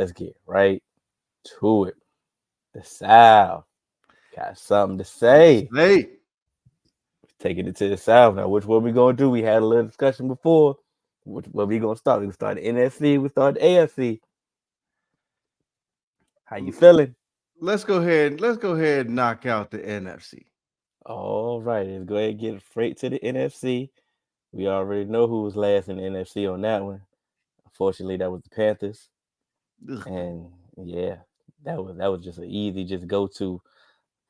let's get right to it. The South got something to say. Hey, Taking it to the South now. Which one we gonna do? We had a little discussion before. Which what we gonna start? We gonna start the NFC. We start the AFC. How you feeling? let's go ahead and knock out the NFC. All right, let's go ahead and get straight to the NFC. We already know who was last in the NFC on that one. Unfortunately, that was the Panthers. Ugh. And yeah, that was just an easy just go to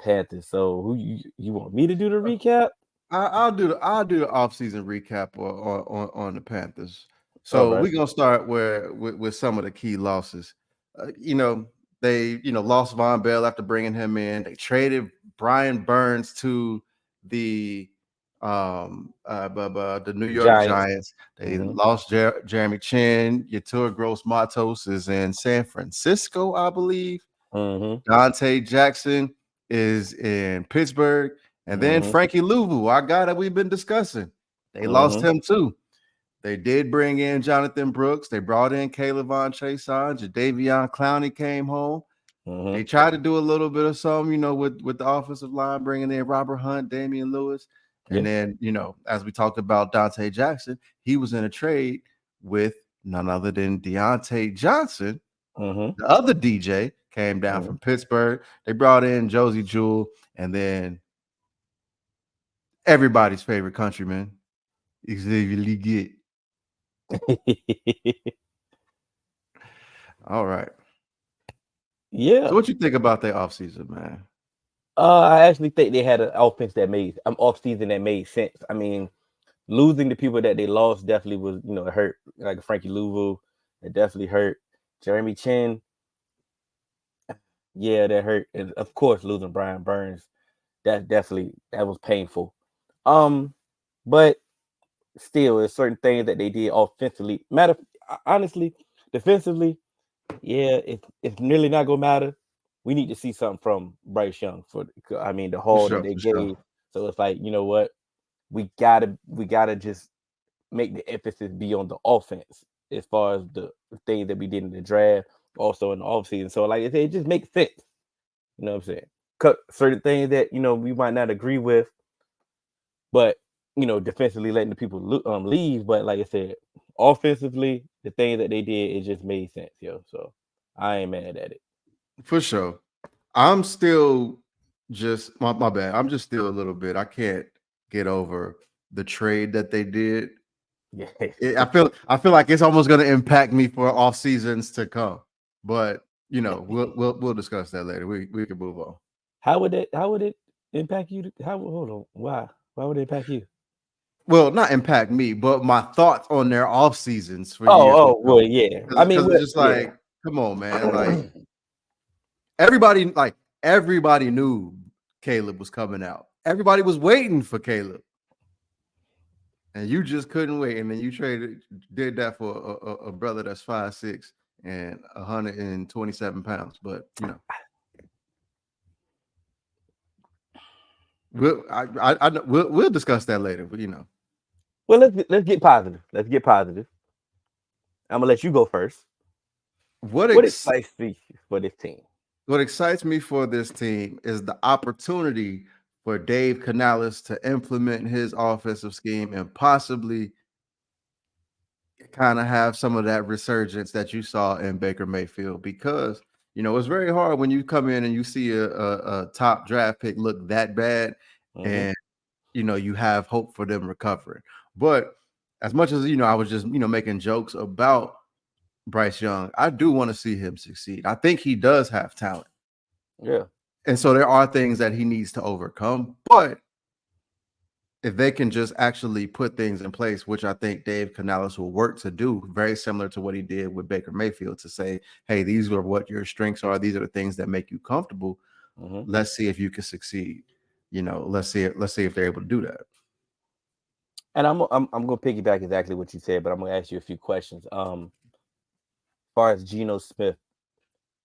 Panthers. So who you want me to do the recap? I'll do the offseason recap on the Panthers. All So right. we're gonna start with some of the key losses. They lost Von Bell after bringing him in. They traded Brian Burns to the the New York Giants. Giants. They Mm-hmm. lost Jeremy Chin. Yatur Gross Matos is in San Francisco, I believe. Mm-hmm. Dante Jackson is in Pittsburgh. And then Mm-hmm. Frankie Louvu, our guy that we've been discussing. They lost Mm-hmm. him too. They did bring in Jonathan Brooks. They brought in Caleb Von Chason. Jadavion Clowney came home. Mm-hmm. They tried to do a little bit of some, with the offensive line, bringing in Robert Hunt, Damian Lewis. And Yeah. then, as we talked about Dante Jackson, he was in a trade with none other than Deontay Johnson. Mm-hmm. The other DJ came down Mm-hmm. from Pittsburgh. They brought in Josie Jewell, and then everybody's favorite countryman, Xavier Leggett. All right. Yeah. So what you think about their offseason, man? I actually think they had an offense that made off season that made sense. I mean, losing the people that they lost definitely was, it hurt. Like Frankie Louvu, it definitely hurt. Jeremy Chin, yeah, that hurt. And of course, losing Brian Burns, that was painful. Um, but still, there's certain things that they did offensively. Honestly, defensively, yeah, it's nearly not gonna matter. We need to see something from Bryce Young I mean, the For haul that sure, they for sure. gave. So it's like, you know what? We gotta just make the emphasis be on the offense as far as the things that we did in the draft, also in the offseason. So like I said, it just makes sense. You know what I'm saying? Cut certain things that we might not agree with, but defensively letting the people leave. But like I said, offensively, the thing that they did, it just made sense, yo. So I ain't mad at it. For sure. I'm still just my bad. I'm just still a little bit. I can't get over the trade that they did. Yeah. I feel like it's almost going to impact me for off seasons to come. But we'll discuss that later. We can move on. How would it impact you? How hold on? Why would it impact you? Well, not impact me, but my thoughts on their off seasons for Oh, years to well, come. yeah. I mean, Because it's well, just yeah. like, come on, man. Everybody knew Caleb was coming out. Everybody was waiting for Caleb, and you just couldn't wait. And then you did that for a brother that's 5'6" and 127 pounds. But we'll discuss that later. But Well, let's get positive. Let's get positive. I'm gonna let you go first. what What ex- excites you for this team? what excites me for this team is the opportunity for Dave Canales to implement his offensive scheme and possibly kind of have some of that resurgence that you saw in Baker Mayfield, because it's very hard when you come in and you see a top draft pick look that bad, Mm-hmm. and you have hope for them recovering. But as much as I was just making jokes about Bryce Young, I do want to see him succeed. I think he does have talent, Yeah. and so there are things that he needs to overcome. But if they can just actually put things in place, which I think Dave Canales will work to do, very similar to what he did with Baker Mayfield, to say, hey, these are what your strengths are. These are the things that make you comfortable. Mm-hmm. Let's see if you can succeed. Let's see if they're able to do that. And I'm gonna piggyback exactly what you said, but I'm gonna ask you a few questions. As far as Geno Smith,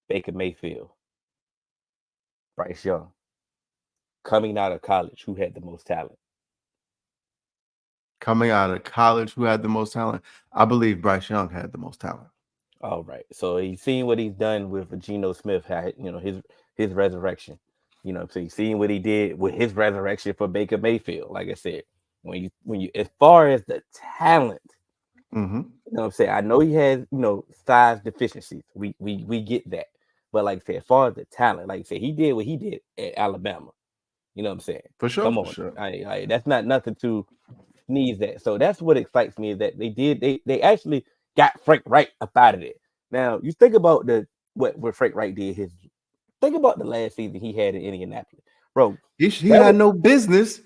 Baker Mayfield, Bryce Young, coming out of college, who had the most talent? Coming out of college, who had the most talent? I believe Bryce Young had the most talent. All right. So he's seen what he's done with Geno Smith, had his resurrection. So he's seen what he did with his resurrection for Baker Mayfield. Like I said, when you as far as the talent, Mm-hmm. what I'm saying, I know he has size deficiencies. We get that, but like I said, as far as the talent, like I said, he did what he did at Alabama. You know what I'm saying? For sure, Come for on, sure. that's not nothing to sneeze at. So that's what excites me is that they actually got Frank Wright up out of there. Now you think about what Frank Wright did. Think about the last season he had in Indianapolis, bro. He That had was no business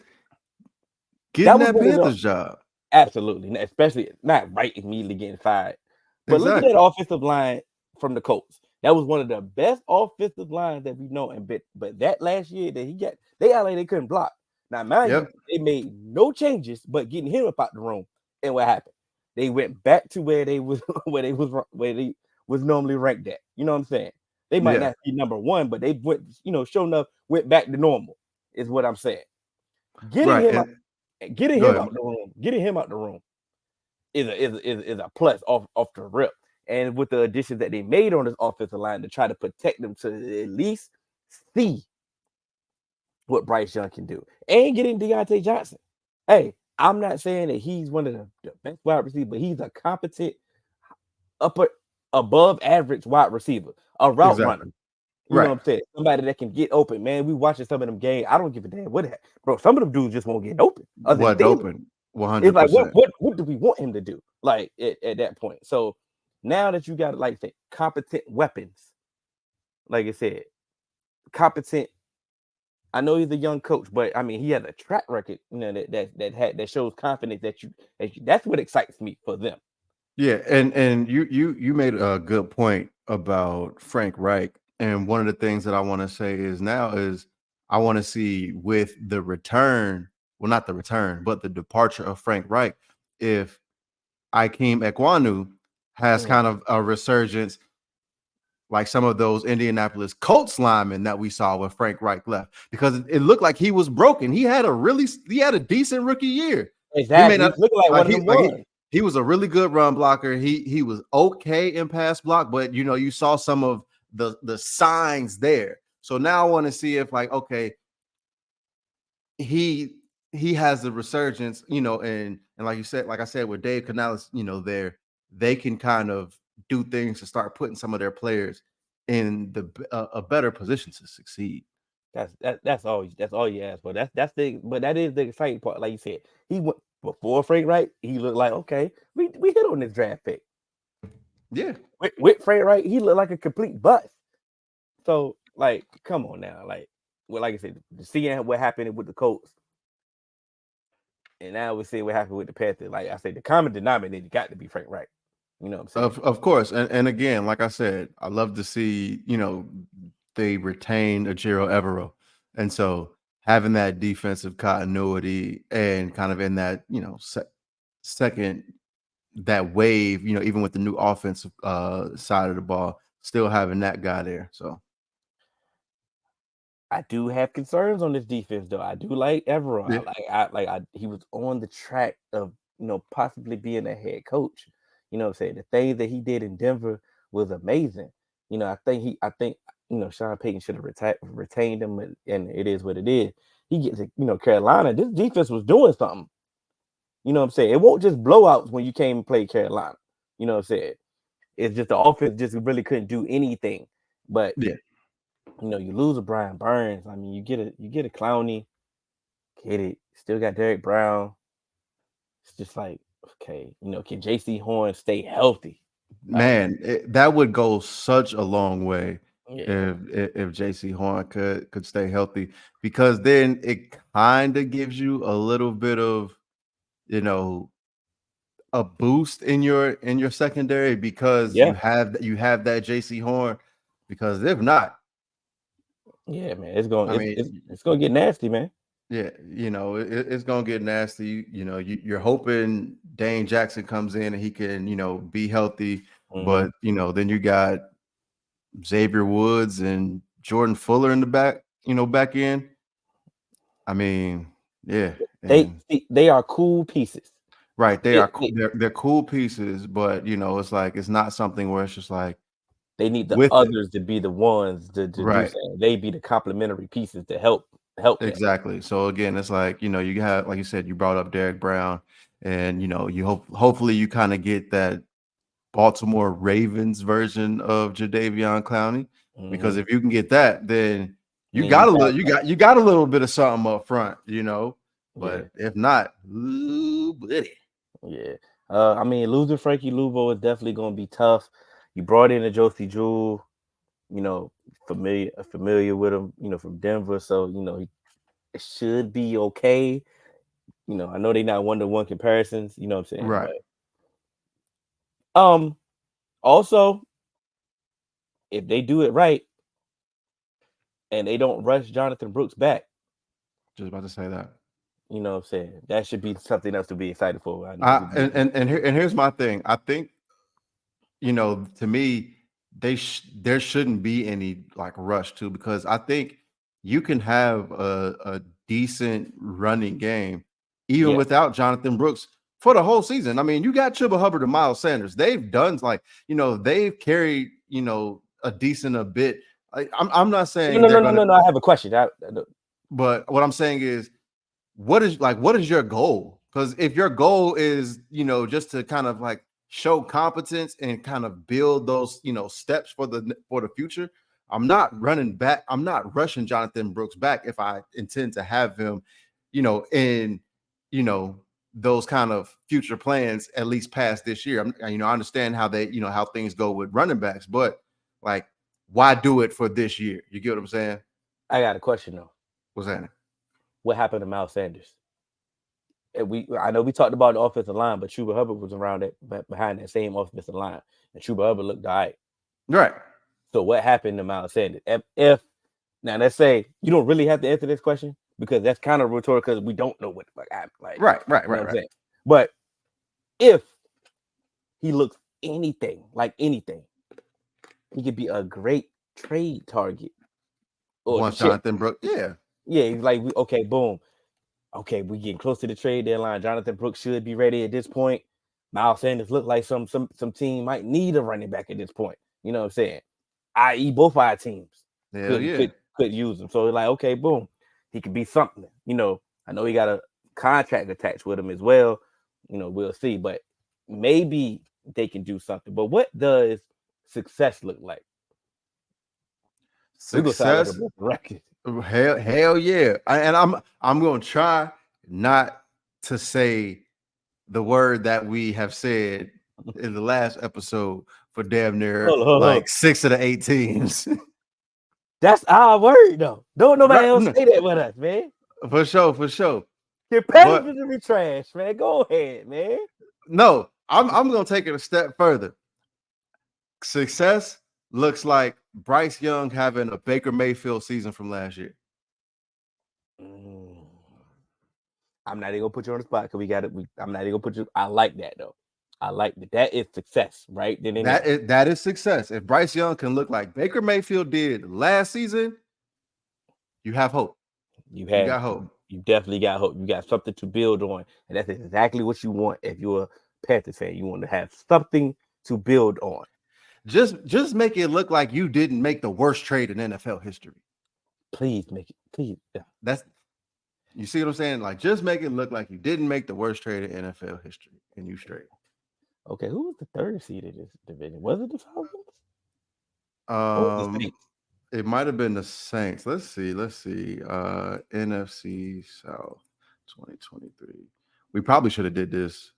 getting that was that one of the Panthers job. absolutely, especially not Wright immediately getting fired. But look at that Exactly. offensive line from the Colts. That was one of the best offensive lines that we know. And but that last year that he got, they out like they couldn't block. Now, mind you, Yep. they made no changes but getting him up out the room. And what happened? They went back to where they was where they was normally ranked at. You know what I'm saying? They might Yeah. not be number one, but they went, sure enough, went back to normal, is what I'm saying. Getting Right. him out, And getting go him ahead. out the room, getting him out the room is a plus off the rip. And with the additions that they made on this offensive line to try to protect them to at least see what Bryce Young can do, and getting Deontay Johnson. Hey, I'm not saying that he's one of the best wide receivers, but he's a competent upper above average wide receiver, a route runner. Exactly. You know Right. what I'm saying? Somebody that can get open, man. We watching some of them games. I don't give a damn what that, bro. Some of them dudes just won't get open. Other than What Thielen. open? It's like what 100%. what what do we want him to do? Like at that point. So now that you got like say competent weapons, like I said, competent. I know he's a young coach, but I mean he has a track record, that shows confidence that's what excites me for them. Yeah, and you made a good point about Frank Reich, and one of the things that I want to say is now is I want to see with the return, well, not the return, but the departure of Frank Reich, if Ikem Ekwonu has Mhm. kind of a resurgence like some of those Indianapolis Colts linemen that we saw when Frank Reich left, because it looked like he was broken. He had a decent rookie year. He may Exactly. not He's looking like one like of them ones. he was a really good run blocker. He was okay in pass block, but you saw some of the signs there. So now I want to see if like okay, he he has the resurgence, and like you said, like I said with Dave Canales, there they can kind of do things to start putting some of their players in a better position to succeed. That's all you ask for. But that is the exciting part. Like you said, he went before Frank Wright. He looked like okay, we hit on this draft pick. Yeah, With Frank Wright, he looked like a complete bust. So like, come on now, like I said, seeing what happened with the Colts, and now we're seeing what happened with the Panthers. Like I said, the common denominator got to be Frank Wright. You know what I'm saying? of course, and again, like I said, I love to see they retain Ajiro Evero, and so having that defensive continuity and kind of in that second that wave, even with the new offensive side of the ball, still having that guy there. So I do have concerns on this defense, though. I do like Everett. yeah, He was on the track of possibly being a head coach. You know what I'm saying? The things that he did in Denver was amazing. I think Sean Payton should have retained him, and it is what it is. He gets to Carolina. This defense was doing something. You know what I'm saying? It won't just blowouts when you came and played Carolina. You know what I'm saying? It's just the offense just really couldn't do anything. But yeah, you lose a Brian Burns. I mean, you get a Clowney, get it. Still got Derek Brown. It's just like, okay, can JC Horn stay healthy? Like, man, that would go such a long way yeah, if JC Horn could stay healthy, because then it kind of gives you a little bit of you know a boost in your secondary because yeah, you have that JC Horn. Because if not, yeah, man. It's going I it's mean, it's, it's gonna get nasty, man. yeah, it's gonna get nasty. You're hoping Dane Jackson comes in and he can, be healthy, Hmm. but then you got Xavier Woods and Jordan Fuller in the back end. I mean, yeah, They and see, they are cool pieces. Right. They They, are they, they're cool pieces, but it's like it's not something where it's just like they need the with it. others to be the ones to do Right. something. They be the complementary pieces to help that. Exactly. So again, it's like, you have, like you said, you brought up Derek Brown, and you hopefully you kind of get that Baltimore Ravens version of Jadeveon Clowney, because Hmm. if you can get that, then you You ain't got a need little, that much. you got a little bit of something up front. But Yeah, if not, ooh, buddy. yeah. I mean, losing Frankie Louvo is definitely gonna be tough. You brought in a Josie Jewell, you know, familiar with him, from Denver, so it should be okay. I know they're not 1-to-1 comparisons, you know what I'm saying? Right. But also, if they do it right and they don't rush Jonathan Brooks back, Just about to say that. you know what I'm saying? That should be something else to be excited for. I know we And here's my thing. I think, to me, there shouldn't be any like rush to, because I think you can have a decent running game even yeah. without Jonathan Brooks for the whole season. I mean, you got Chuba Hubbard and Miles Sanders. They've done, like, they've carried, a decent a bit. I'm not No, saying no, they're no, no, gonna, no, no. I have a question. but what I'm saying is, what is your goal? Because if your goal is, just to kind of like show competence and kind of build those, steps for the future, I'm not rushing Jonathan Brooks back if I intend to have him, in, you know those kind of future plans, at least past this year. I understand how how things go with running backs, but like, why do it for this year? You get what I'm saying? I got a question though. What's that? What happened to Miles Sanders? I know we talked about the offensive line, but Chuba Hubbard was around it, but behind that same offensive line, and Chuba Hubbard looked all right. Right. So what happened to Miles Sanders? If now let's say you don't really have to answer this question because that's kind of rhetorical because we don't know what the fuck happened. Like, Right, right, you know right, what I'm right. saying? But if he looks anything like anything, he could be a great trade target or Once chip. Jonathan Brooks, yeah. Yeah, he's like, okay, boom. Okay, we getting close to the trade deadline. Jonathan Brooks should be ready at this point. Miles Sanders look like some team might need a running back at this point. You know what I'm saying? I.e., both our teams Hell could yeah. could could use him. So it's like, okay, boom, he could be something. I know he got a contract attached with him as well. We'll see, but maybe they can do something. But what does success look like? We're gonna sound like a Success, broken record. hell yeah. And I'm gonna try not to say the word that we have said in the last episode for damn near Hold on, hold on. like 6 of the 8 teams. That's our word, though. Don't nobody Right. else No, say that with us, man. for sure, for sure. But Competitively trash, man. Go ahead, man. no, I'm gonna take it a step further. Success looks like Bryce Young having a Baker Mayfield season from last year. Mm. I'm not even gonna put you on the spot because we got it. I'm not even gonna put you. I like that though. I like that. That is success, right? Then and there. That is success. If Bryce Young can look like Baker Mayfield did last season, you have hope. You You have got hope. you definitely got hope. You got something to build on, and that's exactly what you want. If you're a Panthers fan, you want to have something to build on. Just make it look like you didn't make the worst trade in NFL history. Please make it. Please, yeah. That's You see what I'm saying? Like, just make it look like you didn't make the worst trade in NFL history, and you straight. Okay, who was the third seed in this division? Was it the Falcons or was it the Um, Saints? it might have been the Saints. Let's see. Let's see. NFC South 2023. We probably should have did this,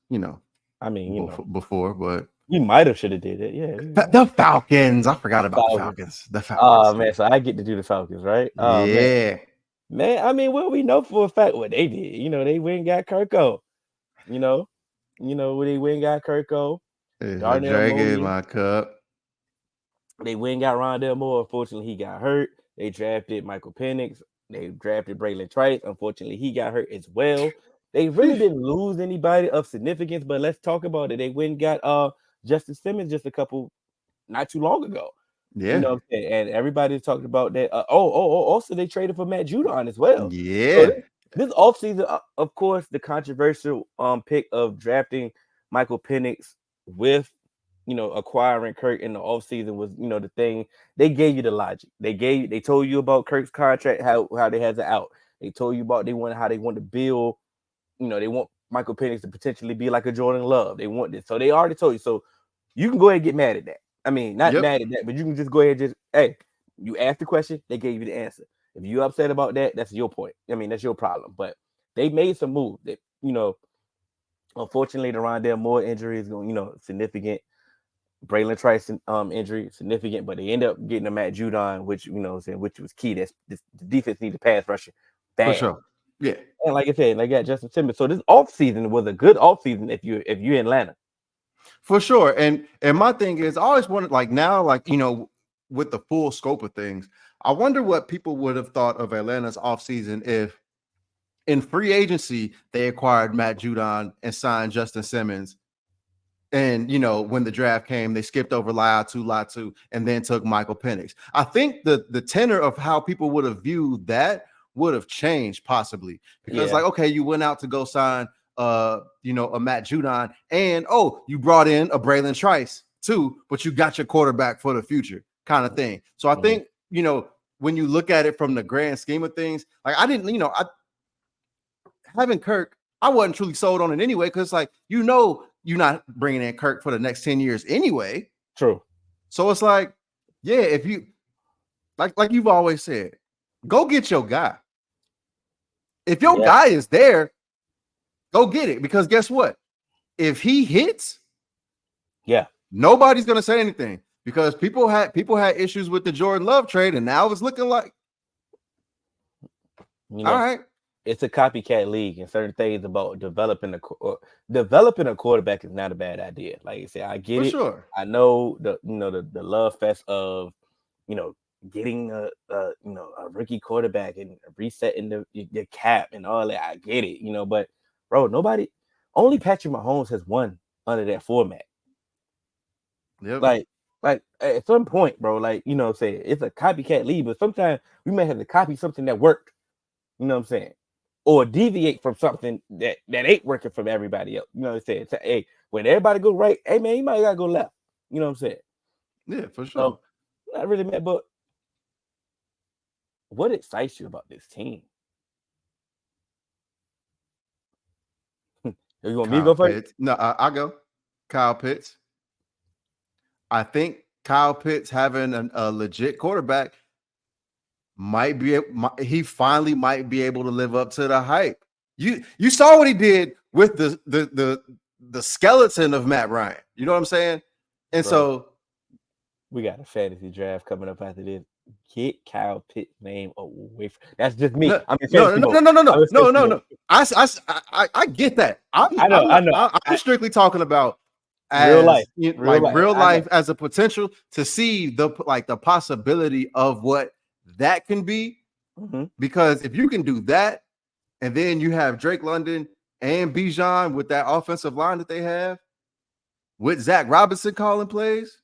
I mean, before, but we might have should have did it. Yeah, the Falcons. I forgot about the Falcons. Falcons. The Oh Falcons. man, so I get to do the Falcons, right? Oh man, Yeah. man. I mean, well, we know for a fact what they did. They went and got Kirko. You know, when they went and got Kirko, If a Darnell drag in Mooney. my cup. They went and got Rondell Moore. Unfortunately, he got hurt. They drafted Michael Penix. They drafted Braylon Trice. Unfortunately, he got hurt as well. They really didn't lose anybody of significance, but let's talk about it. They went and got Justin Simmons just not too long ago. You Yeah. know what I'm saying? And everybody talked about that. Also they traded for Matt Judon as well. So Yeah. this offseason, of course, the controversial pick of drafting Michael Penix with acquiring Kirk in the offseason was the thing. They gave you the logic. They told you about Kirk's contract, how they has it out. They told you about how they want to build. They want Michael Penix to potentially be like a Jordan Love. They want this. So they already told you. So you can go ahead and get mad at that. I mean, not Yep, mad at that, but you can just go ahead and just, hey, you asked the question, they gave you the answer. If you're upset about that, that's your point. I mean, that's your problem. But they made some moves that, unfortunately, the Rondell Moore injury is going, significant. Braylon Trice injury, significant, but they end up getting a Matt Judon, which, which was key. The defense needed pass rushing for bad. sure. Yeah, And like I said, like that, Justin Simmons. So this offseason was a good offseason if you're in Atlanta. for sure. And my thing is, I always wanted, like, now, like, with the full scope of things, I wonder what people would have thought of Atlanta's offseason if in free agency they acquired Matt Judon and signed Justin Simmons. And when the draft came, they skipped over Latu, and then took Michael Penix. I think the tenor of how people would have viewed that would have changed possibly, because, Yeah. like, okay, you went out to go sign a Matt Judon, and you brought in a Braylon Trice too, but you got your quarterback for the future kind of thing. So I think when you look at it from the grand scheme of things, like, I didn't, having Kirk, I wasn't truly sold on it anyway, because, like, you're not bringing in Kirk for the next 10 years anyway. True. So it's like, yeah, if you like you've always said, go get your guy. If your guy is there, go get it. Because guess what? If he hits, nobody's gonna say anything, because people had issues with the Jordan Love trade, and now it's looking like, all right. It's a copycat league, and certain things about developing a quarterback is not a bad idea. Like I said, I get For it. sure. I know the love fest of getting a rookie quarterback and resetting your cap and all that. I get it, but bro, only Patrick Mahomes has won under that format. Yep. Like at some point, bro, like what I'm saying, it's a copycat league, but sometimes we may have to copy something that worked. You know what I'm saying? Or deviate from something that ain't working from everybody else. You know what I'm saying? So, hey, when everybody go right, hey man, you might gotta go left. You know what I'm saying? Yeah, for sure. So, not really mad, but what excites you about this team? You want me to Kyle go first? Pitts. No, I'll go. Kyle Pitts. I think Kyle Pitts having a legit quarterback he finally might be able to live up to the hype. You saw what he did with the skeleton of Matt Ryan. You know what I'm saying? And so we got a fantasy draft coming up after this. Get Kyle Pitts' name away from. That's just me. No. I'm in fantasy mode. No. I get that. I know. I'm strictly talking about Real life. Real life as a potential to see the possibility of what that can be. Mm-hmm. Because if you can do that, and then you have Drake London and Bijan with that offensive line that they have, with Zach Robinson calling plays,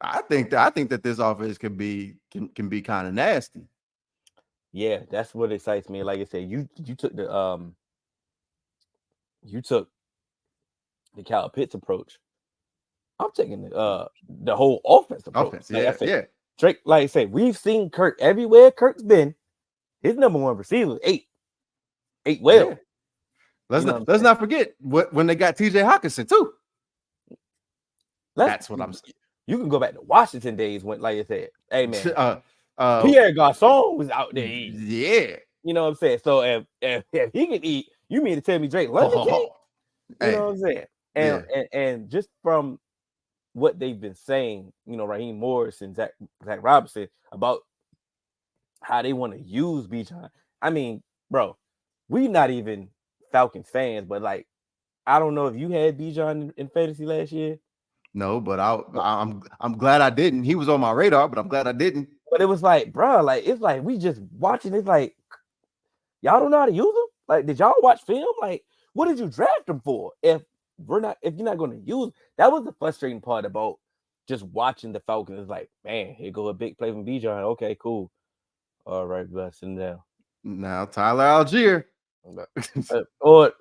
I think that this offense can be kind of nasty. Yeah, that's what excites me. Like I said, you took the Kyle Pitts approach. I'm taking the whole offense approach. Yeah. Drake, like I said, we've seen Kirk everywhere Kirk's been. His number one receiver, eight well. Yeah. Let's not forget when they got TJ Hawkinson too. That's what I'm saying. You can go back to Washington days when, like I said, hey man, Pierre Garcon was out there eating. Yeah. You know what I'm saying? So if he can eat, you mean to tell me Drake London can't? You know what I'm saying? And just from what they've been saying, Raheem Morris and Zach Robinson about how they want to use Bijan. I mean, bro, we not even Falcons fans, but like, I don't know if you had Bijan in fantasy last year. No, but I'm glad I didn't. He was on my radar, but I'm glad I didn't. But it was like, bro, like it's like we just watching. It's like y'all don't know how to use them. Like, did y'all watch film? Like, what did you draft them for? If you're not going to use, that was the frustrating part about just watching the Falcons. It's like, man, here go a big play from Bijan. Okay, cool. All right, sitting down. Now Tyler Algier. Or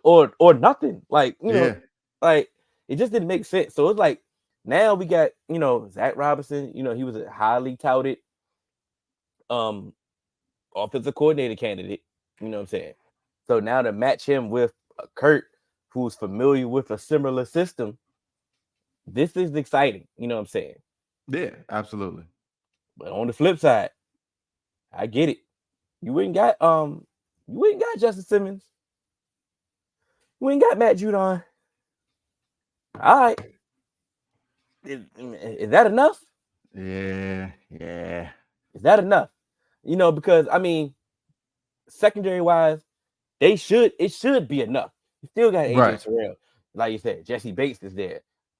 nothing. Like, Yeah. like it just didn't make sense. So it's like now we got, Zach Robinson, he was a highly touted um offensive coordinator candidate. You know what I'm saying? So now to match him with Kurt, who's familiar with a similar system, this is exciting. You know what I'm saying? Yeah, absolutely. But on the flip side, I get it. You ain't got Justin Simmons. You ain't got Matt Judon. All right. Is that enough? Yeah, yeah. Is that enough? Because I mean, secondary wise, it should be enough. You still got AJ Right. Terrell, like you said. Jesse Bates is there.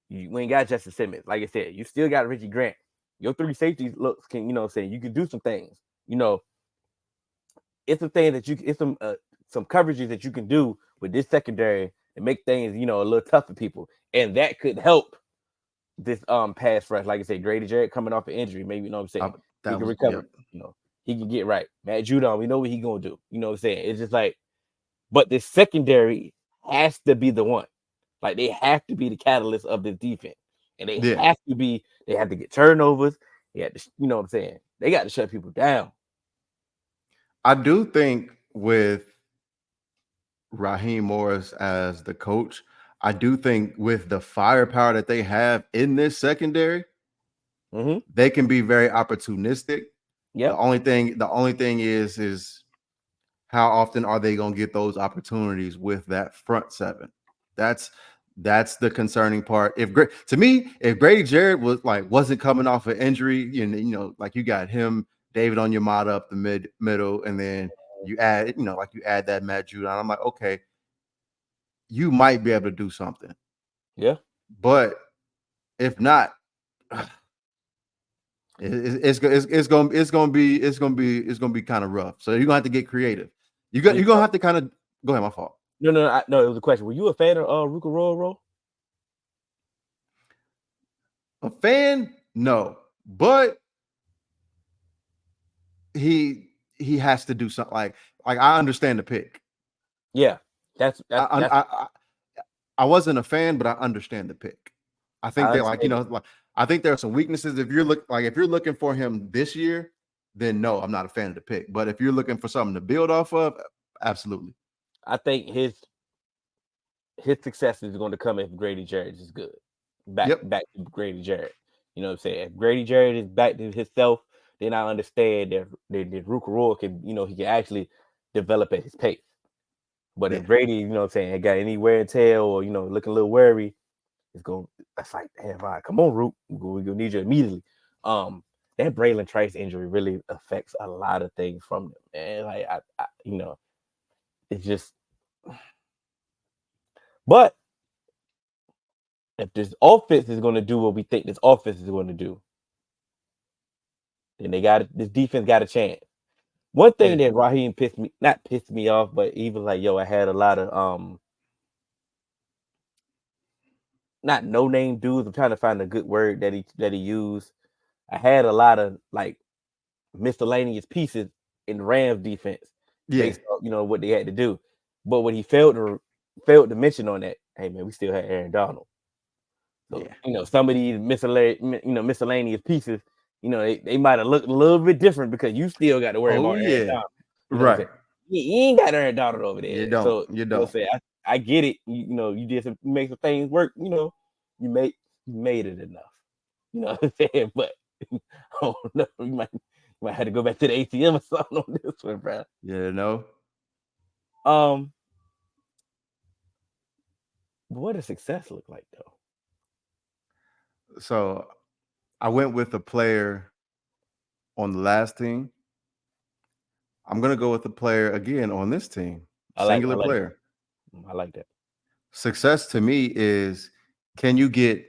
You ain't got Justin Simmons, like I said. You still got Richie Grant. Your three safeties looks can saying you can do some things. It's some things that it's some coverages that you can do with this secondary and make things a little tough for people, and that could help this pass rush. Like I said, Grady Jarrett coming off an injury, maybe what I'm saying he That can was recover. He can get right. Matt Judon, we know what he gonna do. You know what I'm saying? It's just like, but this secondary has to be the one. Like they have to be the catalyst of this defense, and they yeah. have to be. They have to get turnovers. They have to, you know what I'm saying? They got to shut people down. I do think with Raheem Morris as the coach, I do think with the firepower that they have in this secondary, they can be very opportunistic. Yep. The only thing is how often are they going to get those opportunities with that front seven? That's the concerning part. To me, if Grady Jarrett wasn't coming off an injury, like you got him, David Onyemata up the middle, and then you add, you add that Matt Judon. I'm like, okay, you might be able to do something. Yeah. But if not, it's gonna be kind of rough. So you're gonna have to get creative. You're gonna have to kind of go ahead. My fault. No, it was a question. Were you a fan of Ruka Roll? A fan? No, but he has to do something. Like I understand the pick. Yeah, that's I wasn't a fan, but I understand the pick. I think I that I think there are some weaknesses. If you're looking for him this year, then no, I'm not a fan of the pick. But if you're looking for something to build off of, absolutely. I think his success is going to come if Grady Jarrett is good. Back Yep. to Grady Jarrett. You know what I'm saying? If Grady Jarrett is back to himself, then I understand that Ruka Roy can, he can actually develop at his pace. But if Grady, you know what I'm saying, got any wear and tear or, looking a little worried, that's like, damn, all right, come on, Root. We're gonna need you immediately. That Braylon Trice injury really affects a lot of things from them, man. Like it's just, but if this offense is going to do what we think this offense is going to do, then this defense got a chance. One thing that Raheem not pissed me off, but even like, I had a lot of not no name dudes. I'm trying to find a good word that he used. I had a lot of like miscellaneous pieces in Rams defense based on what they had to do. But what he failed to mention on that, hey man, we still had Aaron Donald. So some of these miscellaneous pieces, they might have looked a little bit different because you still got to worry about Aaron Donald. You know what I'm saying? You ain't got Aaron Donald over there. You don't. You don't say I get it. You did you make some things work. You made it enough. You know what I'm saying? But oh no, you might have to go back to the ATM or something on this one, bro. Yeah, no. But what does success look like though? So I went with a player on the last team. I'm gonna go with the player again on this team. Singular player. I like that. Success to me is, can you get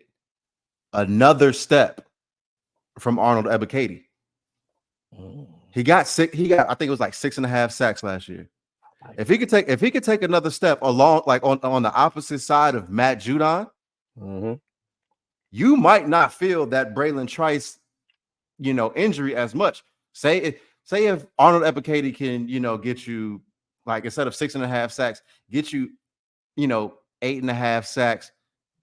another step from Arnold Ebiketie? He got sick. I think it was like 6.5 sacks last year. If he could take another step along, like on the opposite side of Matt Judon, you might not feel that Braylon Trice, injury as much. Say say if Arnold Epicadi can, get you like instead of 6.5 sacks, get you, 8.5 sacks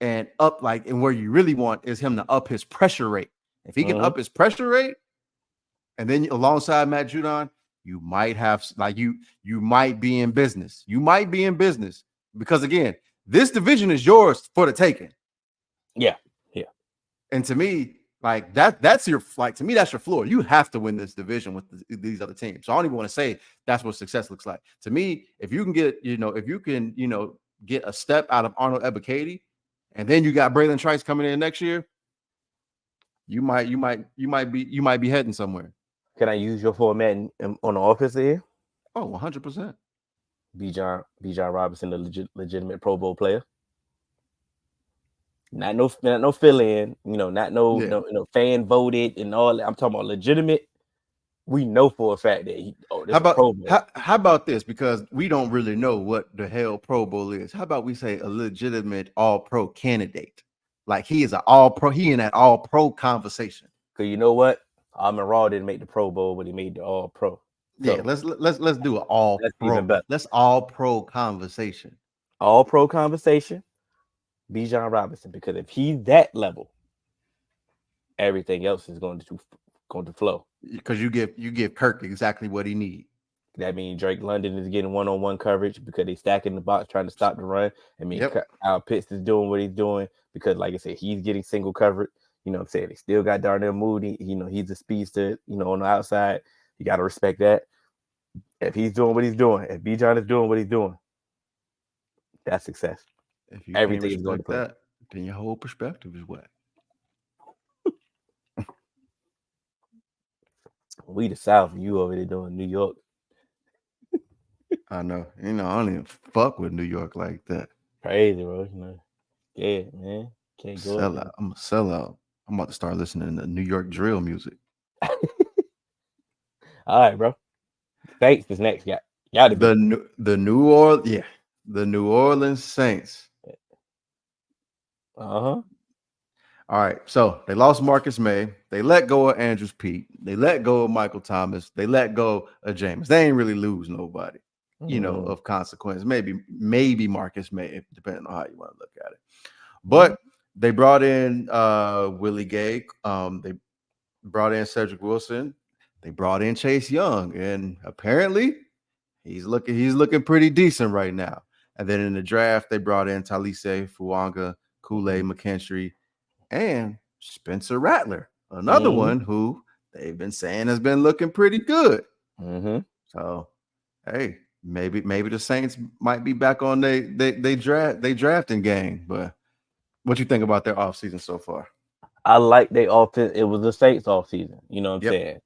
and up like, and where you really want is him to up his pressure rate. If he can Mm-hmm. up his pressure rate, and then alongside Matt Judon, you might have like you might be in business. You might be in business because again, this division is yours for the taking. Yeah. Yeah. And to me, like that's your like to me, that's your floor. You have to win this division with these other teams. So I don't even want to say that's what success looks like. To me, if you can get, if you can, get a step out of Arnold Ebiketie, and then you got Braylon Trice coming in next year, you might be heading somewhere. Can I use your format on the offense here? Oh, 100%. Bijan Robinson, a legitimate Pro Bowl player. Not no fill in, not Yeah. no fan voted and all that. I'm talking about legitimate. We know for a fact that How this a about Pro Bowl. how about this? Because we don't really know what the hell Pro Bowl is. How about we say a legitimate All Pro candidate? Like he is an All Pro. He in that All Pro conversation. Cause you know what? Amon Ra didn't make the Pro Bowl, but he made the All Pro. Yeah, So let's do an All that's even Pro. better. Let's All Pro conversation. All Pro conversation. Bijan Robinson, because if he's that level, everything else is going to flow. Because you give Kirk exactly what he need. That means Drake London is getting one-on-one coverage because they stacking the box trying to stop the run. I mean, Yep. Kyle Pitts is doing what he's doing because, like I said, he's getting single coverage. You know what I'm saying? They still got Darnell Mooney. He's a speedster, on the outside. You got to respect that. If he's doing what he's doing, if Bijan is doing what he's doing, that's success. If you can't Everything is going to respect play. that, then your whole perspective is whack. We the South, you over there doing New York. I know. I don't even fuck with New York like that. Crazy, bro. Yeah, man. Can't go up Sellout. I'm a sellout. I'm about to start listening to New York drill music. there. All right, bro. Thanks. This next guy. Gotta be. The New Orleans, yeah, the New Orleans Saints. Uh-huh. All right, so they lost Marcus May. They let go of Andrews Pete. They let go of Michael Thomas. They let go of James. They ain't really lose nobody, of consequence. Maybe Marcus May, depending on how you want to look at it. But they brought in Willie Gay. They brought in Cedric Wilson. They brought in Chase Young, and apparently he's looking pretty decent right now. And then in the draft, they brought in Talise Fuanga, Kool-Aid McKinstry, and Spencer Rattler, another one who they've been saying has been looking pretty good. So, hey, maybe the Saints might be back on they drafting game. But what you think about their offseason so far? I like they offense. It was the Saints off season. You know what I'm Yep. saying?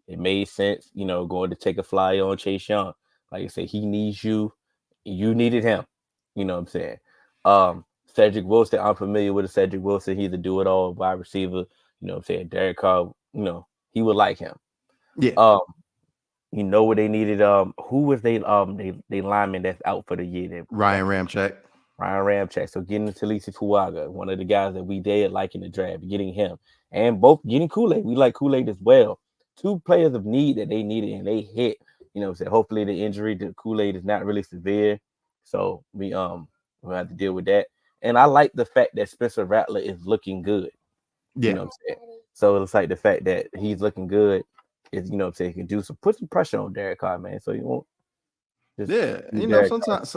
It made sense, going to take a flyer on Chase Young. Like I said, he needs you. You needed him. You know what I'm saying? Cedric Wilson, I'm familiar with Cedric Wilson. He's a do-it-all wide receiver. You know what I'm saying? Derek Carr, he would like him. Yeah. What they needed. Who was they lineman that's out for the year? Ryan Ramczyk. Ryan Ramczyk. So getting Talise Fuaga, one of the guys that we did like in the draft, getting him. And both getting Kool-Aid. We like Kool-Aid as well. Two players of need that they needed and they hit. So hopefully the injury to Kool-Aid is not really severe. So we'll have to deal with that. And I like the fact that Spencer Rattler is looking good. Yeah. You know what I'm saying? So it's like the fact that he's looking good is, what I'm saying, he can put some pressure on Derek Carr, man. So you won't. Sometimes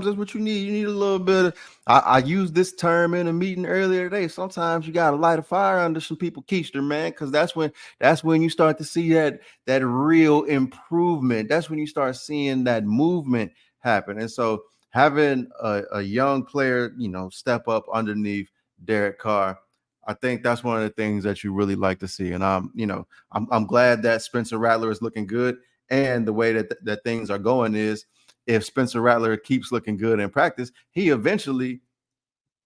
that's what you need. You need a little bit of, I used this term in a meeting earlier today. Sometimes you gotta light a fire under some people keister, man, because that's when you start to see that real improvement. That's when you start seeing that movement happen. And so having a young player, step up underneath Derek Carr, I think that's one of the things that you really like to see. And I'm glad that Spencer Rattler is looking good. And the way that things are going is if Spencer Rattler keeps looking good in practice, he eventually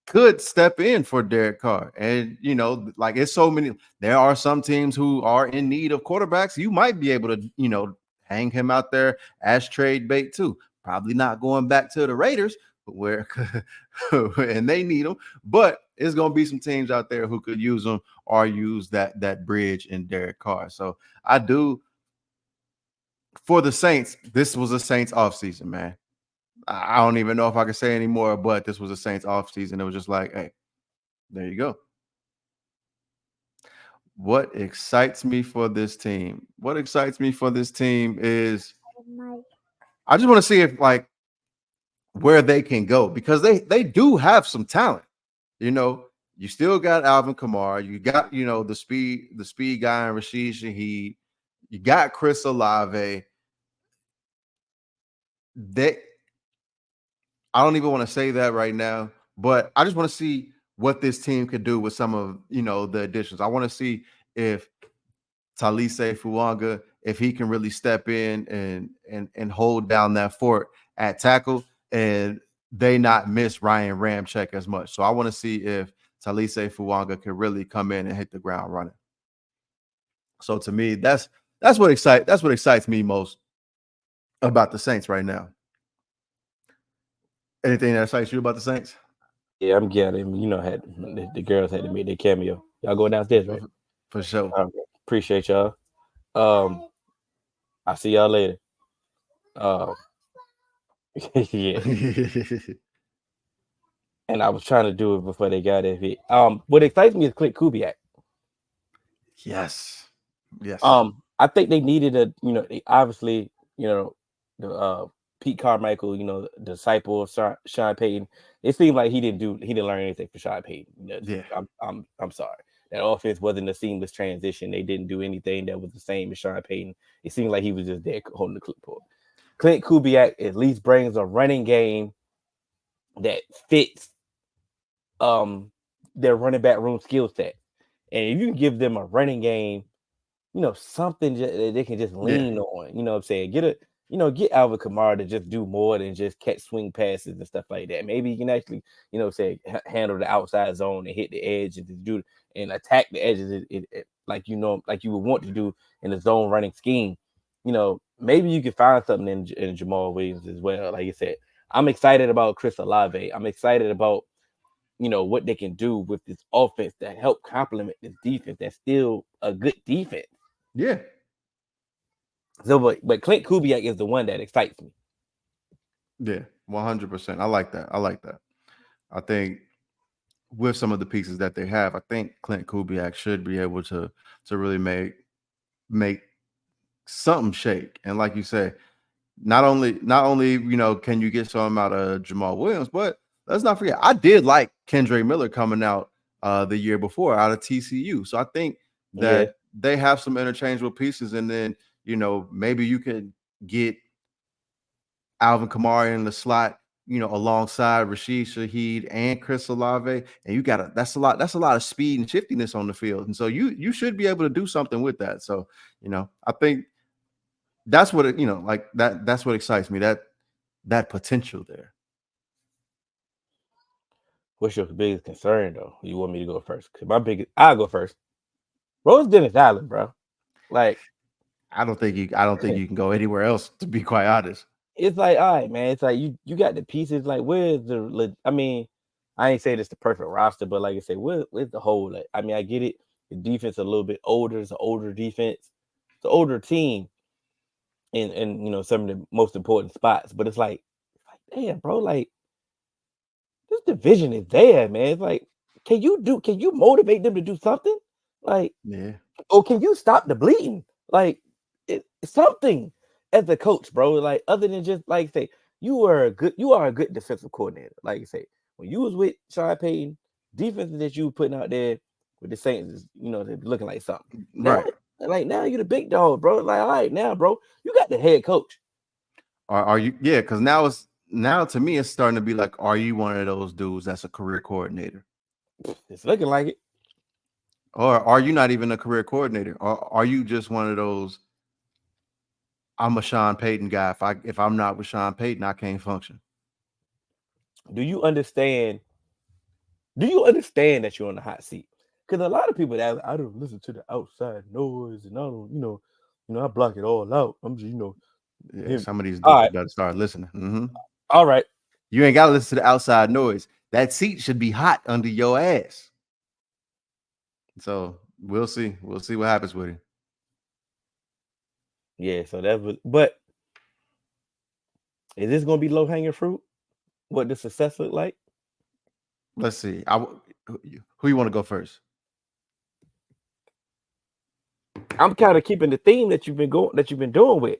could step in for Derek Carr. And, like it's so many, there are some teams who are in need of quarterbacks. You might be able to, hang him out there as trade bait too. Probably not going back to the Raiders, where and they need him. But it's gonna be some teams out there who could use them or use that bridge in Derek Carr. So I do for the Saints. This was a Saints offseason, man. I don't even know if I can say anymore, but this was a Saints offseason. It was just like, hey, there you go. What excites me for this team? What excites me for this team is I just want to see if like where they can go because they do have some talent. You know, you still got Alvin Kamara, you got the speed guy and Rashid Shaheed, you got Chris Olave. They I don't even want to say that right now, but I just want to see what this team could do with some of the additions. I want to see if Talise Fuanga, if he can really step in and hold down that fort at tackle, and they not miss Ryan Ramczyk as much. So I want to see if Talise Fuanga can really come in and hit the ground running. So to me, that's what excites me most about the Saints right now. Anything that excites you about the Saints? Yeah, I'm getting. Had the girls had to make their cameo. Y'all going downstairs, right? For sure. Appreciate y'all. Um, I'll see y'all later. Um, yeah. And I was trying to do it before they got it. What excites me is Clint Kubiak. Yes. Yes. I think they needed they obviously, the Pete Carmichael, the disciple of Sean Payton. It seemed like he didn't learn anything from Sean Payton. Yeah. I'm sorry. That offense wasn't a seamless transition. They didn't do anything that was the same as Sean Payton. It seemed like he was just there holding the clipboard. Clint Kubiak at least brings a running game that fits their running back room skill set. And if you can give them a running game, something that they can just Yeah. lean on. You know what I'm saying? Get Alvin Kamara to just do more than just catch swing passes and stuff like that. Maybe he can actually, handle the outside zone and hit the edge and do and attack the edges like like you would want to do in the zone running scheme. Maybe you can find something in Jamal Williams as well. Like you said, I'm excited about Chris Olave. I'm excited about what they can do with this offense that help complement this defense. That's still a good defense. Yeah. So, but Clint Kubiak is the one that excites me. Yeah. 100%. I like that. I like that. I think with some of the pieces that they have, I think Clint Kubiak should be able to really make something shake. And like you say, not only can you get something out of Jamal Williams, but let's not forget I did like Kendre Miller coming out the year before out of TCU. So I think Yeah, that they have some interchangeable pieces, and then maybe you can get Alvin Kamara in the slot, alongside Rashid Shaheed and Chris Olave, and you got that's a lot of speed and shiftiness on the field, and so you should be able to do something with that. So I think that's what like that's what excites me, that potential there. what's your biggest concern though? You want me to go first? Cause I'll go first. Rose Dennis Allen, bro. Like I don't think you can go anywhere else, to be quite honest. it's like, all right, man. It's like you got the pieces. Like, where's I mean, I ain't saying it's the perfect roster, but like I said, where's the whole? Like, I mean, I get it. The defense a little bit older. It's an older defense. It's an older team in some of the most important spots. But damn, bro. Like this division is there, man. It's like, can you motivate them to do something? Like, Yeah. or can you stop the bleeding? Like, something as a coach, bro. Like, other than just like say, you are a good defensive coordinator. Like you say, when you was with Sean Payton, defenses that you were putting out there with the Saints is, they're looking like something. Now, Right. like now you're the big dog, bro. Like, all right, now, bro, you got the head coach. Are you? Yeah, because now to me it's starting to be like, are you one of those dudes that's a career coordinator, It's looking like it. or are you not even a career coordinator, or are you just one of those? I'm a Sean Payton guy. If I'm not with Sean Payton, I can't function. Do you understand? Do you understand that you're on the hot seat? Because a lot of people that I don't listen to the outside noise, and I don't, I block it all out. I'm just, Yeah, him. some of these All dudes right, better start listening. all right. You ain't got to listen to the outside noise. that seat should be hot under your ass. So we'll see. We'll see what happens with him. Yeah, so that was. But is this gonna be low hanging fruit? What the success look like? Let's see. Who you want to go first? I'm kind of keeping the theme that you've been doing with.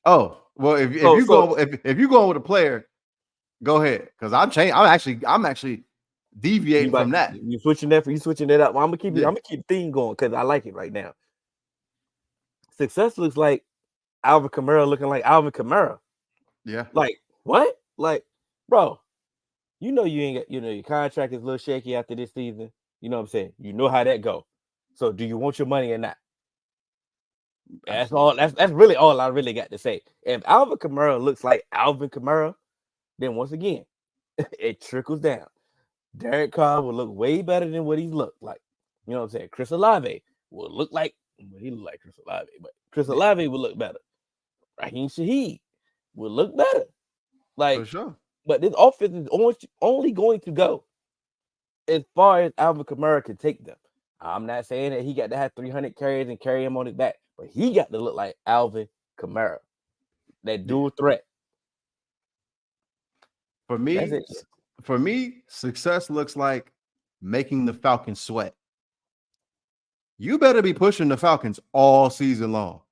Oh, well, if So you so go if you going with a player, go ahead. Because I'm actually you deviating might from that. you switching that up. Well, Yeah. I'm gonna keep the theme going because I like it right now. Success looks like Alvin Kamara looking like Alvin Kamara. Yeah. Like what? Like, bro, you ain't got your contract is a little shaky after this season. You know what I'm saying? You know how that go. So do you want your money or not? That's all. Absolutely. That's really all I really got to say. If Alvin Kamara looks like Alvin Kamara, then once again, it trickles down. Derek Carr will look way better than what he's looked like. You know what I'm saying? Chris Olave will look like he look like Chris Olave, but Chris Yeah, Olave will look better. Raheem Shaheed will look better. for Like, sure. but this offense is only going to go as far as Alvin Kamara can take them. I'm not saying that he got to have 300 carries and carry him on his back, but he got to look like Alvin Kamara, that Yeah. dual threat. For That's me, it. success looks like making the Falcons sweat. You better be pushing the Falcons all season long.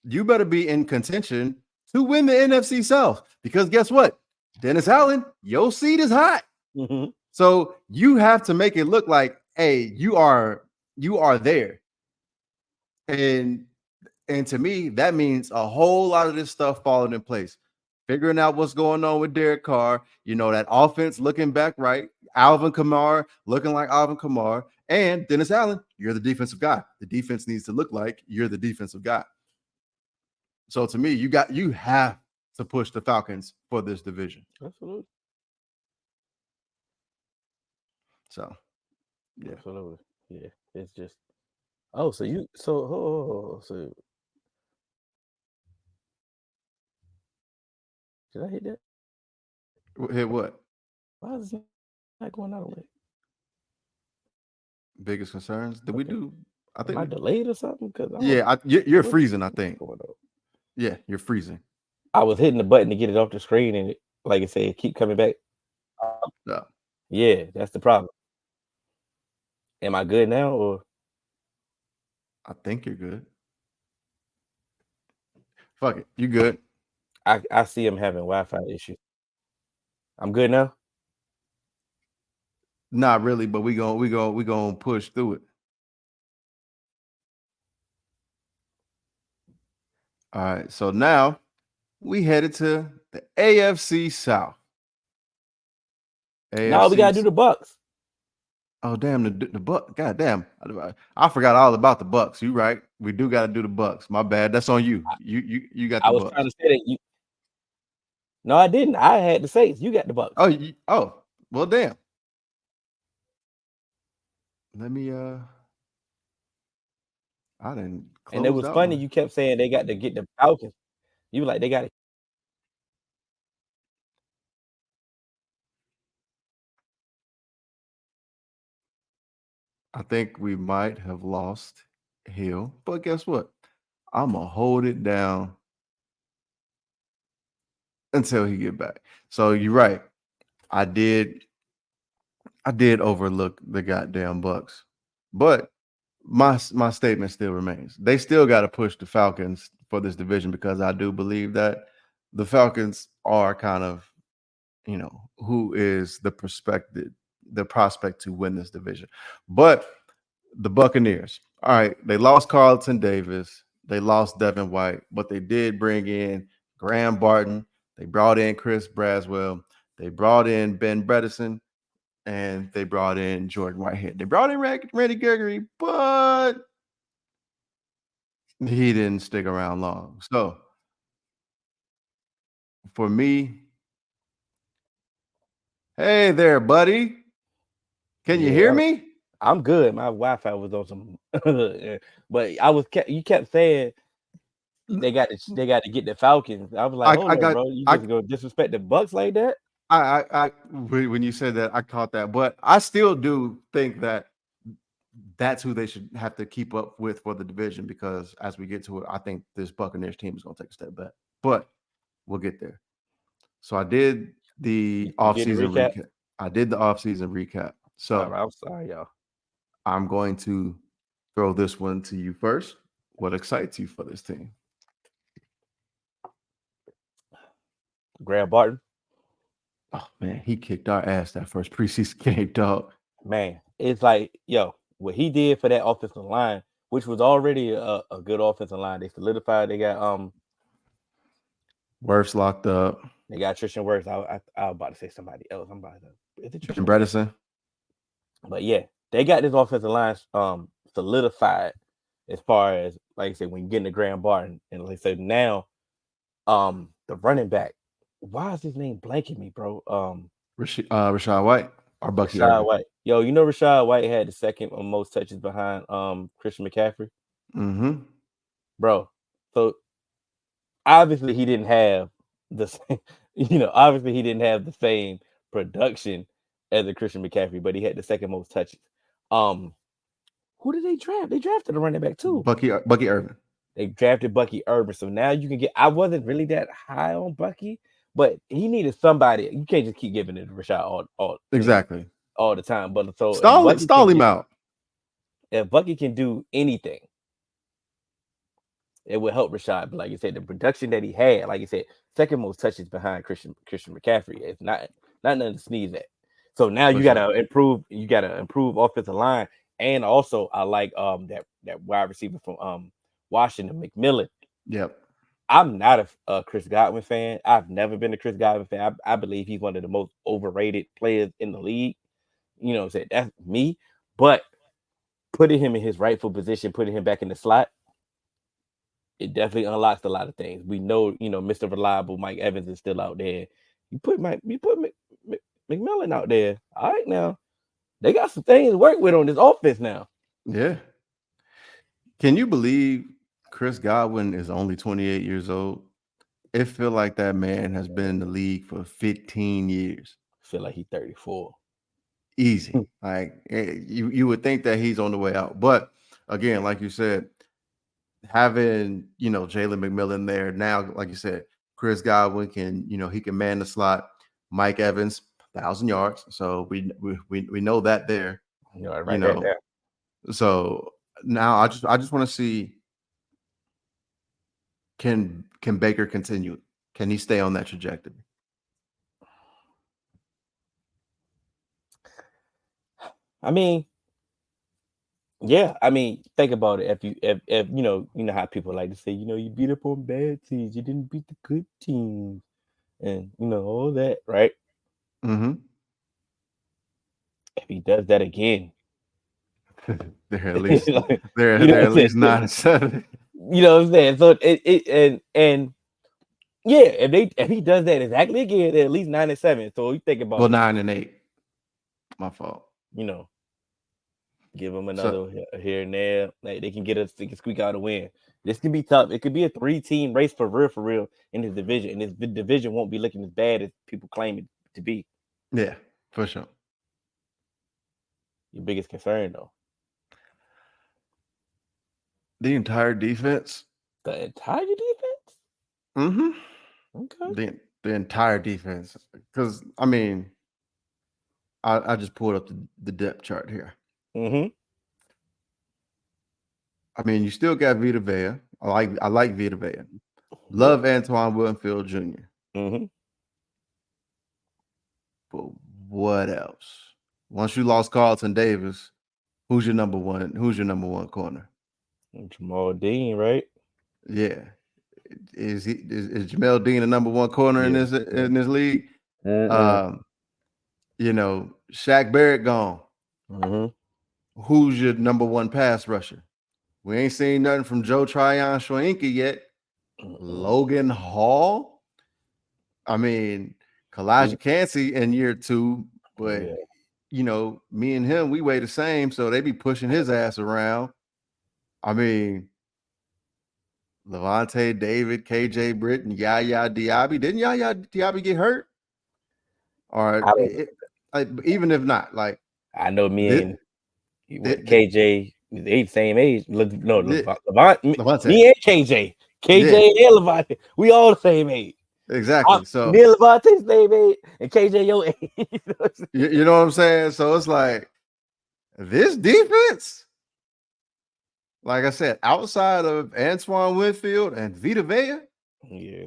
You better be in contention to win the NFC South. Because guess what? Dennis Allen, your seat is hot. Mhm. So you have to make it look like, hey, you are there. And and to me, that means a whole lot of this stuff falling in place. Figuring out what's going on with Derek Carr, that offense looking back right, Alvin Kamara looking like Alvin Kamara, and Dennis Allen, you're the defensive guy. The defense needs to look like you're the defensive guy. So to me, you have to push the Falcons for this division. Absolutely. So yeah. Absolutely. Yeah. It's just oh, so you so so did I hit that? Hit what? Why is it not going out with? Biggest concerns? Did we Okay. do? I Am think I we. delayed or something? Because I don't Yeah, you're what's freezing. I think. going on. Yeah, you're freezing. I was hitting the button to get it off the screen and it, like I said, keep coming back. Yeah, Yeah, that's the problem. Am I good now or I think you're good. Fuck it, you good? I see him having Wi-Fi issues. I'm good now? Not really, but we gonna push through it. All right. So now we headed to the AFC South. No, we AFC. gotta do the Bucks. Oh damn, the Buck. God damn, I forgot all about the Bucks. You right? We do got to do the Bucks. My bad. That's on you. You got I the was trying Bucks. to say that you no, I didn't. I had the Saints. You got the Bucks. Oh well, damn. Let me I didn't And it closed was out funny my. you kept saying they got to get the Falcons. You were like they got to I think we might have lost Hill, but guess what? I'm gonna hold it down until he get back. So you're right. I did I did overlook the goddamn Bucks. But my statement still remains. They still got to push the Falcons for this division because I do believe that the Falcons are kind of, who is the prospect to win this division. But the Buccaneers, all right, they lost Carlton Davis, they lost Devin White, but they did bring in Graham Barton, they brought in Chris Braswell, they brought in Ben Bredesen, and they brought in Jordan Whitehead. They brought in Randy Gregory, but he didn't stick around long. So for me, hey there, buddy. Can you hear yeah. me? I'm good. My Wi-Fi was on some but you kept saying they got to get the Falcons. I was like, hold I on, got bro. You I just gonna disrespect the Bucks like that? When you said that, I caught that, but I still do think that that's who they should have to keep up with for the division because as we get to it, I think this Buccaneers team is going to take a step back, but we'll get there. So I did the You did the offseason recap. recap. I did the offseason recap. All So right, I'm sorry, y'all. I'm going to throw this one to you first. What excites you for this team? Graham Barton, Oh man, he kicked our ass that first preseason game, dog. man, it's like yo, what he did for that offensive line, which was already a good offensive line. They solidified. Worst locked up. They got Tristan Wirfs. I was about to say somebody else. I'm about to. Is it Ben Tristan Wirfs? Bredesen. But yeah, they got this offensive line solidified as far as like I said when you get into Graham Barton and like I said now the running back. Why is his name blanking me, bro? Rashad White or Bucky Rashad Irvin. White. Yo, you know Rashad White had the second most touches behind Christian McCaffrey, Mm-hmm. bro. So obviously he didn't have the same, obviously he didn't have the same production as a Christian McCaffrey, but he had the second most touches. Um, who did they draft? They drafted a running back too. Bucky Irvin. They drafted Bucky Urban. So now you can get. I wasn't really that high on Bucky, but he needed somebody. You can't just keep giving it to Rashad Exactly. all the time. But so Stall him out. if Bucky can do anything, it would help Rashad. But like you said, the production that he had, like you said, second most touches behind Christian McCaffrey. It's not nothing to sneeze at. So now For you sure. gotta improve. You gotta improve offensive line, and also I like that wide receiver from Washington McMillan. Yep. I'm not a Chris Godwin fan. I've never been a Chris Godwin fan. I believe he's one of the most overrated players in the league. You know what I'm saying? That's me. But putting him in his rightful position, putting him back in the slot, it definitely unlocks a lot of things. We know, Mr. Reliable Mike Evans is still out there. McMillan out there. All right, now they got some things to work with on this offense now. Yeah. Can you believe Chris Godwin is only 28 years old? It feel like that man has been in the league for 15 years. I feel like he's 34. Easy. Like you would think that he's on the way out. But again, like you said, having Jalen McMillan there now, like you said, Chris Godwin can he can man the slot. Mike Evans, 1,000 yards. So we know that there. You Right there. know, so now I just want to see can Baker continue? Can he stay on that trajectory? I mean, yeah, I mean, think about it. If you know how people like to say, you beat up on bad teams, you didn't beat the good teams, and all that, right? Mm-hmm. If he does that again, they're at least like, they're you know they're what at I'm saying? least 9-7. You know what I'm saying? So and yeah, if he does that exactly again, they're at least 9-7. So you think Well, about, 9-8. My fault. you know, give them So another here and there. Like they can squeak out a win. This can be tough. It could be a 3-team race for real in this division, and this division won't be looking as bad as people claim it to be. yeah, for sure. Your biggest concern though, The entire defense. the entire defense. Mm-hmm. Okay. The entire defense. Because I just pulled up the depth chart here. Mm-hmm. You still got Vita Vea. I like Vita Vea. Yep. Love Antoine Winfield Jr. Mm-hmm. But what else? Once you lost Carlton Davis, who's your number one? Who's your number one corner? Jamal Dean, right? Yeah, is Jamel Dean the number one corner in Yeah. this league? Mm-mm. Um, Shaq Barrett gone. Mm-hmm. Who's your number one pass rusher? We ain't seen nothing from Joe Tryon Shoyinka yet. Mm-mm. Logan Hall. Kalijah Cansey in year 2, but Yeah. me and him, we weigh the same, so they be pushing his ass around. Levante David, KJ Britt, and Yaya Diaby. Didn't Yaya Diaby get hurt? or I don't. like, even if not, like I know me this, and KJ, they the same age. No, this Levant, Levante. me and KJ, Yeah, and Levante, we all the same age. exactly. Me So and Levante same age, and KJ your age. You know what I'm saying? you know what I'm saying? So it's like this defense, like I said, outside of Antoine Winfield and Vita Vea, Yeah,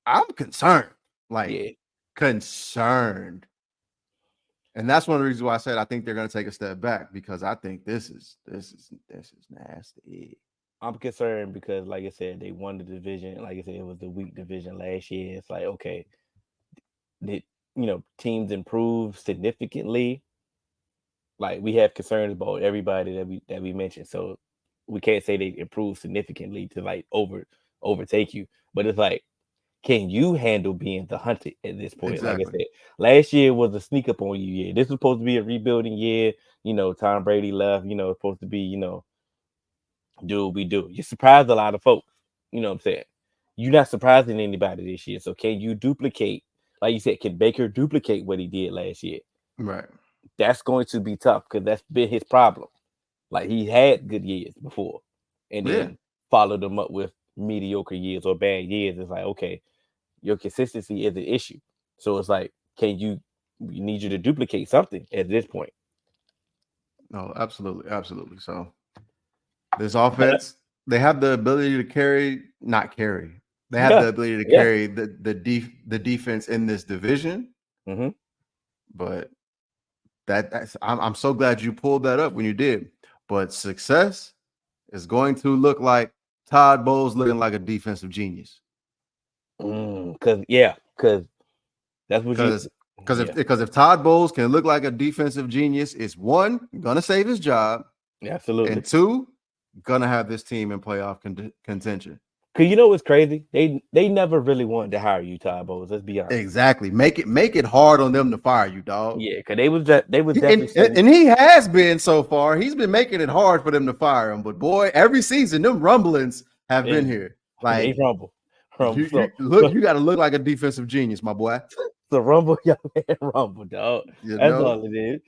I'm concerned. Like yeah. concerned. And that's one of the reasons why I said I think they're going to take a step back, because I think this is nasty. I'm concerned because, like I said, they won the division. Like I said, it was the weak division last year. It's like, okay, did teams improve significantly? Like we have concerns about everybody that we mentioned, so we can't say they improved significantly to like overtake you. But it's like, can you handle being the hunted at this point? Like I Exactly. said, last year was a sneak up on you year. This was supposed to be a rebuilding year. Tom Brady left. It's supposed to be do what we do. You surprised a lot of folks. You know what I'm saying? You're not surprising anybody this year. So can you duplicate? Like you said, can Baker duplicate what he did last year? Right. That's going to be tough because that's been his problem. Like he had good years before, and Yeah. then followed them up with mediocre years or bad years. It's like, okay, your consistency is an issue. So it's like, can you? We need you to duplicate something at this point. No, absolutely, absolutely. So this But offense, they have the ability to carry, not carry. They have yeah, the ability to yeah. carry the defense in this division. Hmm. But that's I'm so glad you pulled that up when you did. But success is going to look like Todd Bowles looking like a defensive genius. Because that's what you. Because because if Yeah, because if Todd Bowles can look like a defensive genius, it's one, gonna save his job, and absolutely. two, gonna have this team in playoff contention. Cause you know what's crazy? They never really wanted to hire you, Todd Bowles. Let's be honest. Exactly. Make it hard on them to fire you, dog. Yeah, cause they was And, definitely saying and he has been so far. He's been making it hard for them to fire him. But boy, every season, them rumblings have been they, here. they Like rumble. you look, you got to look like a defensive genius, my boy. So rumble, young man, rumble, dog. You That's know, all it is.